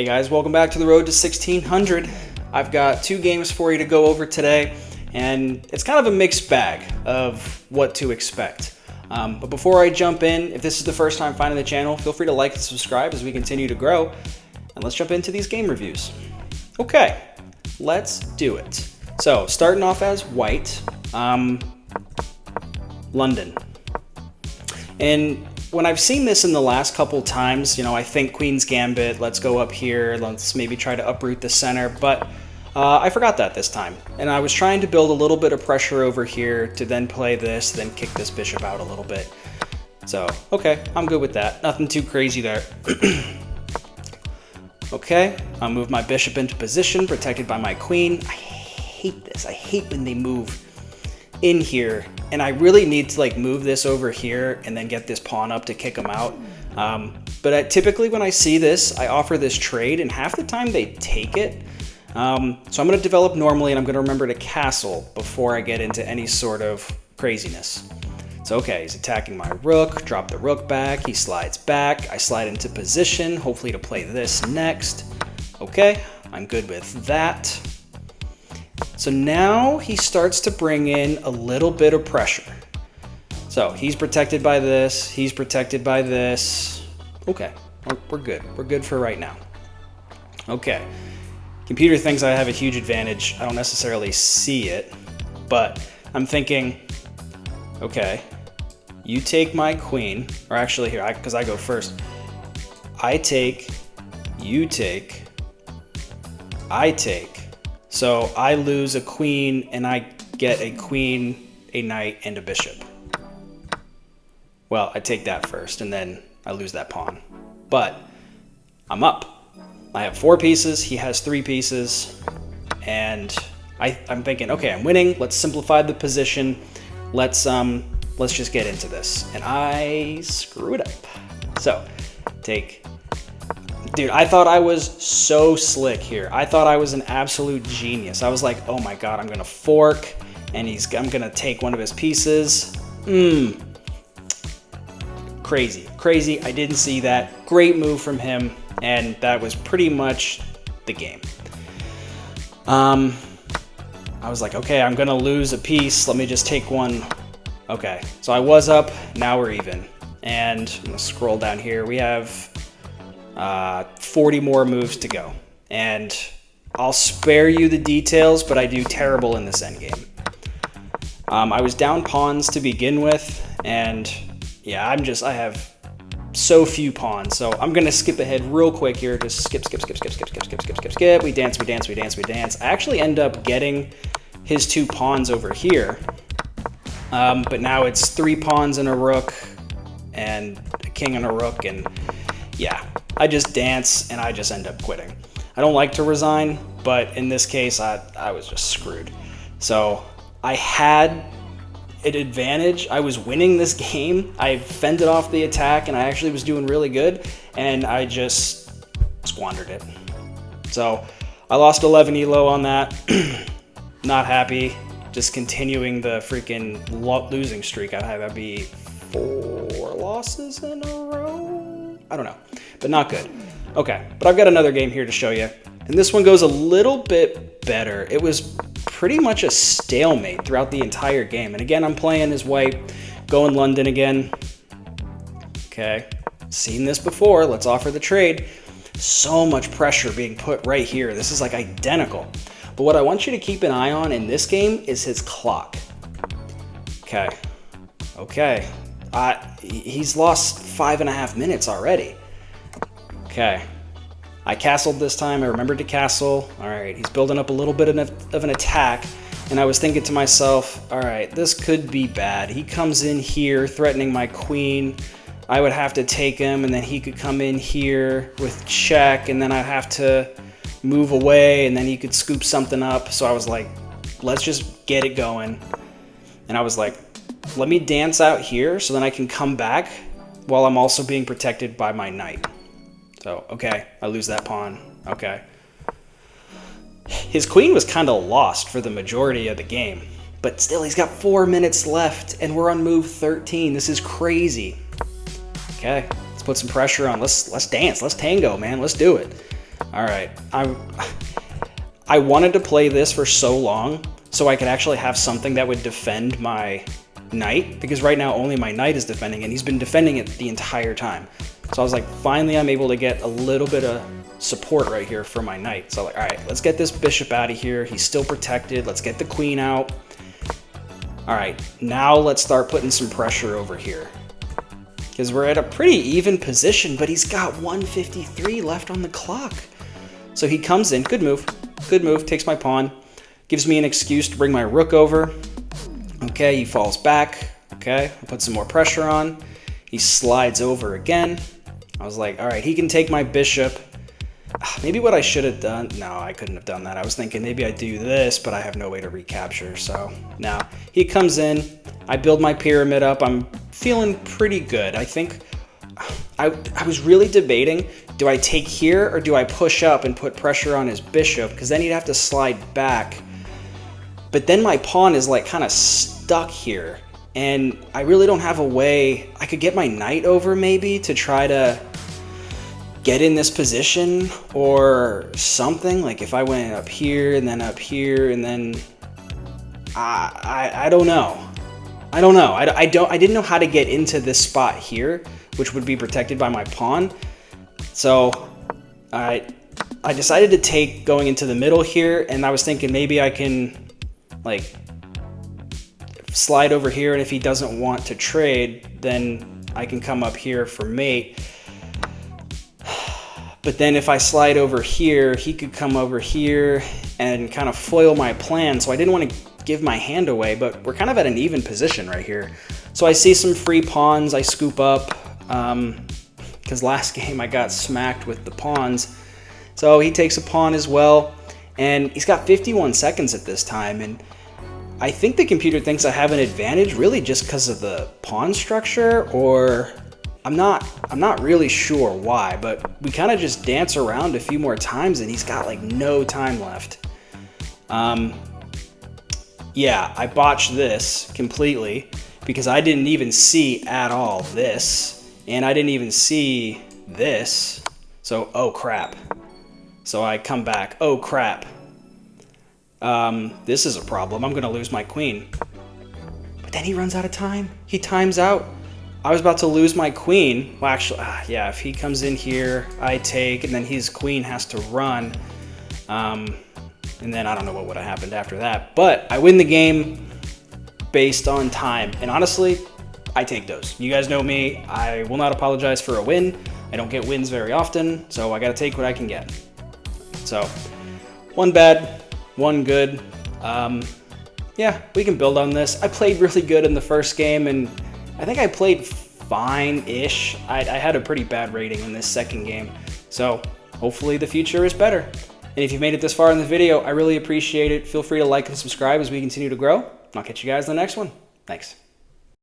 Hey guys, welcome back to the road to 1600. I've got two games for you to go over today, and it's kind of a mixed bag of what to expect. But before I jump in, if this is the first time finding the channel, feel free to like and subscribe as we continue to grow, and let's jump into these game reviews. Okay, let's do it. So, starting off as white, London. And when I've seen this in the last couple times, I think Queen's Gambit, let's go up here, let's maybe try to uproot the center, but I forgot that this time. And I was trying to build a little bit of pressure over here to then play this, then kick this bishop out a little bit. So, okay, I'm good with that. Nothing too crazy there. Okay, I'll move my bishop into position, protected by my queen. I hate this. I hate when they move in here, and I really need to move this over here and then get this pawn up to kick them out. But typically when I see this, I offer this trade, and half the time they take it. So I'm going to develop normally, and I'm going to remember to castle before I get into any sort of craziness. So okay, he's attacking my rook, drop the rook back, he slides back, I slide into position, hopefully to play this next. Okay, I'm good with that. So now he starts to bring in a little bit of pressure. So he's protected by this, he's protected by this. Okay, we're good. We're good for right now. Okay, computer thinks I have a huge advantage. I don't necessarily see it, but I'm thinking, okay, you take my queen, or actually here, because I go first. I take, you take, I take. So I lose a queen, and I get a queen, a knight, and a bishop. Well, I take that first, and then I lose that pawn. But I'm up. I have 4 pieces, he has 3 pieces, and I'm thinking, okay, I'm winning. Let's simplify the position. Let's just get into this. And I screwed up. So take. Dude, I thought I was so slick here. I thought I was an absolute genius. I was like, oh my god, I'm gonna fork, and I'm gonna take one of his pieces. Crazy. I didn't see that. Great move from him, and that was pretty much the game. I was like, okay, I'm gonna lose a piece. Let me just take one. Okay, so I was up. Now we're even. And I'm gonna scroll down here. We have 40 more moves to go, and I'll spare you the details, but I do terrible in this endgame. I was down pawns to begin with, and yeah, I have so few pawns, so I'm gonna skip ahead real quick here. Just skip. We dance. I actually end up getting his 2 pawns over here, but now it's 3 pawns and a rook, and a king and a rook, and yeah. I just dance, and I just end up quitting. I don't like to resign, but in this case, I was just screwed. So I had an advantage. I was winning this game. I fended off the attack, and I actually was doing really good, and I just squandered it. So I lost 11 ELO on that. Not happy. Just continuing the freaking losing streak. That'd be 4 losses in a row? I don't know, but not good. Okay, but I've got another game here to show you, and this one goes a little bit better. It was pretty much a stalemate throughout the entire game, and again, I'm playing as white, going London again. Okay, seen this before. Let's offer the trade. So much pressure being put right here. This is like identical. But what I want you to keep an eye on in this game is his clock. Okay. He's lost 5.5 minutes already. Okay. I castled this time. I remembered to castle. All right. He's building up a little bit of an attack. And I was thinking to myself, all right, this could be bad. He comes in here threatening my queen. I would have to take him, and then he could come in here with check, and then I'd have to move away, and then he could scoop something up. So I was like, let's just get it going. And I was like, let me dance out here so then I can come back while I'm also being protected by my knight. So, okay, I lose that pawn. Okay. His queen was kind of lost for the majority of the game, but still, he's got 4 minutes left, and we're on move 13. This is crazy. Okay, let's put some pressure on. Let's dance. Let's tango, man. Let's do it. All right, I wanted to play this for so long so I could actually have something that would defend my knight, because right now only my knight is defending, and he's been defending it the entire time. So I was like, finally I'm able to get a little bit of support right here for my knight. So like, all right, let's get this bishop out of here. He's still protected. Let's get the queen out. All right, now let's start putting some pressure over here, because we're at a pretty even position, but he's got 153 left on the clock. So he comes in, good move, takes my pawn, gives me an excuse to bring my rook over. Okay, he falls back. Okay, I'll put some more pressure on. He slides over again. I was like, all right, he can take my bishop. Maybe what I should have done, no, I couldn't have done that. I was thinking maybe I do this, but I have no way to recapture. So now he comes in, I build my pyramid up. I'm feeling pretty good. I think I was really debating, do I take here or do I push up and put pressure on his bishop? Because then he'd have to slide back. But then my pawn is like kind of stuck here, and I really don't have a way. I could get my knight over maybe to try to get in this position or something. Like if I went up here and then up here and then I don't know. I didn't know how to get into this spot here, which would be protected by my pawn. So I decided to take going into the middle here, and I was thinking maybe I can like slide over here, and if he doesn't want to trade, then I can come up here for mate. But then if I slide over here, he could come over here and kind of foil my plan. So I didn't want to give my hand away, but we're kind of at an even position right here. So I see some free pawns, I scoop up, because last game I got smacked with the pawns. So he takes a pawn as well, and he's got 51 seconds at this time, and I think the computer thinks I have an advantage really just because of the pawn structure, or I'm not really sure why, but we kind of just dance around a few more times and he's got like no time left. Yeah, I botched this completely because I didn't even see at all this, and I didn't even see this. So, oh crap. So I come back, oh crap. This is a problem. I'm gonna lose my queen. But then he runs out of time. He times out. I was about to lose my queen. Well, actually, yeah, if he comes in here, I take, and then his queen has to run. And then I don't know what would have happened after that. But I win the game based on time. And honestly, I take those. You guys know me. I will not apologize for a win. I don't get wins very often, so I gotta take what I can get. So, one bad, one good. Yeah, we can build on this. I played really good in the first game, and I think I played fine-ish. I had a pretty bad rating in this second game, so hopefully the future is better. And if you've made it this far in the video, I really appreciate it. Feel free to like and subscribe as we continue to grow. I'll catch you guys in the next one. Thanks.